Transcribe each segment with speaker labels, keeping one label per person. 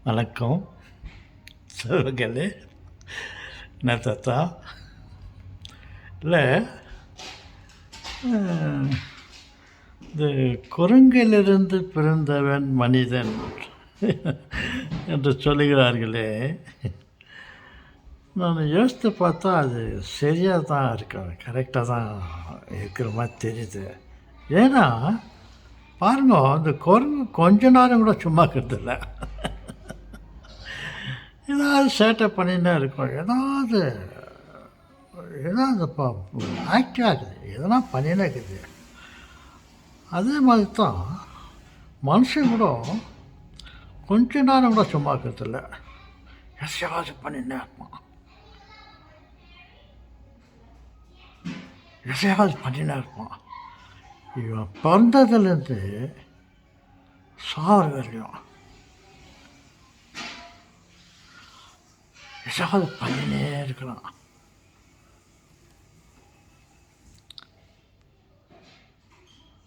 Speaker 1: வணக்கம். சொல்லுங்களே. என்ன தாத்தா? இல்லை, இந்த குரங்கிலிருந்து பிறந்தவன் மனிதன் என்று சொல்லுகிறார்களே, நான் யோசித்து பார்த்தா அது சரியாக தான் இருக்கேன், கரெக்டாக தான் இருக்கிற மாதிரி தெரியுது. ஏன்னா பாருங்க, அந்த குரங்கு கொஞ்ச நேரம் கூட சும்மா இருக்கிறதில்ல. ஏதாவது சேட்டை பண்ணின்னு இருக்கும், ஏதாவது ஆக்டிவாக இருக்குது, எதனா பண்ணினே இருக்குது. அதே மாதிரி தான் மனுஷன் கூட கொஞ்ச நேரம் கூட சும்மா இருக்கிறதில்ல, எதையாவது பண்ணினே இருப்பான், எதையாவது பண்ணினே இருப்பான். இவன் பிறந்ததுலேருந்து சார் வரையும் எதையாவது பண்ணினே இருக்கலாம்.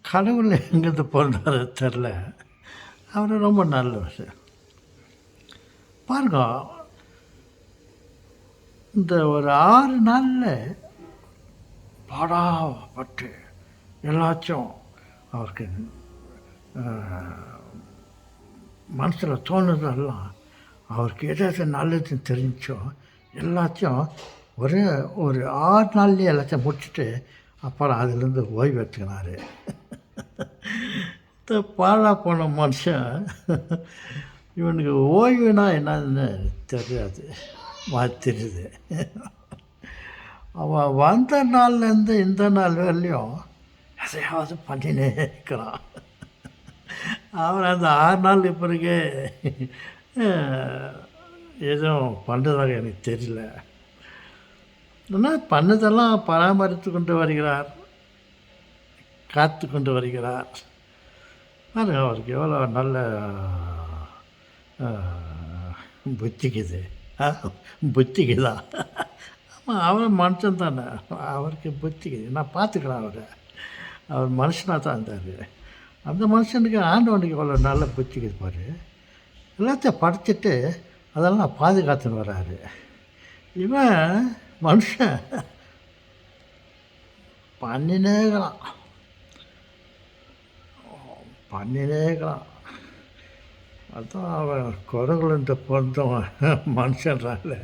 Speaker 1: கடவுள் எங்கேருந்து பிறந்தாரு தெரில, அவர் ரொம்ப நல்ல விஷயம். பாருங்க, இந்த ஒரு 6 நாளில் பாடாப்பட்டு எல்லாச்சும் அவருக்கு மனசில் தோணுதெல்லாம், அவருக்கு எதாவது நல்லது தெரிஞ்சோ எல்லாத்தையும் ஒரு 6 நாள்லேயே எல்லாத்தையும் முடிச்சுட்டு அப்புறம் அதுலேருந்து ஓய்வு எடுத்துக்கினார். இந்த பாழா போன மனுஷன் இவனுக்கு ஓய்வுனா என்னன்னு தெரியாது தெரியுது. அவன் வந்த நாள்லேருந்து இந்த நாள் வரலையும் எதையாவது பண்ணினே இருக்கிறான். அவன் அந்த 6 நாள் பிறகு எதுவும் பண்ணுறதாக எனக்கு தெரியல. ஆனால் பண்ணதெல்லாம் பராமரித்து கொண்டு வருகிறார், காத்து கொண்டு வருகிறார். பாருங்க, அவருக்கு எவ்வளோ நல்ல புத்திக்குது, புத்திக்குதா? ஆமாம், அவர் மனுஷன் தானே, அவருக்கு புத்திக்குது. நான் பார்த்துக்கலாம் அவர் மனுஷனாக தான் இருந்தார். அந்த மனுஷனுக்கு ஆண்டவனுக்கு எவ்வளோ நல்ல புத்திக்குது பாரு. எல்லாத்தையும் படைச்சிட்டு அதெல்லாம் பாதுகாத்துன்னு வர்றாரு. இவன் மனுஷன் பண்ணினேக்கலாம். அதுதான் அவன் குரங்குலன்ட்டு பிறந்தவன் மனுஷன்றால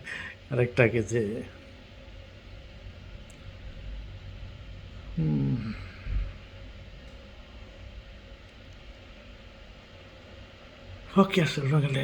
Speaker 1: கரெக்டாகுது. ஓகே, சொல்லுங்களே.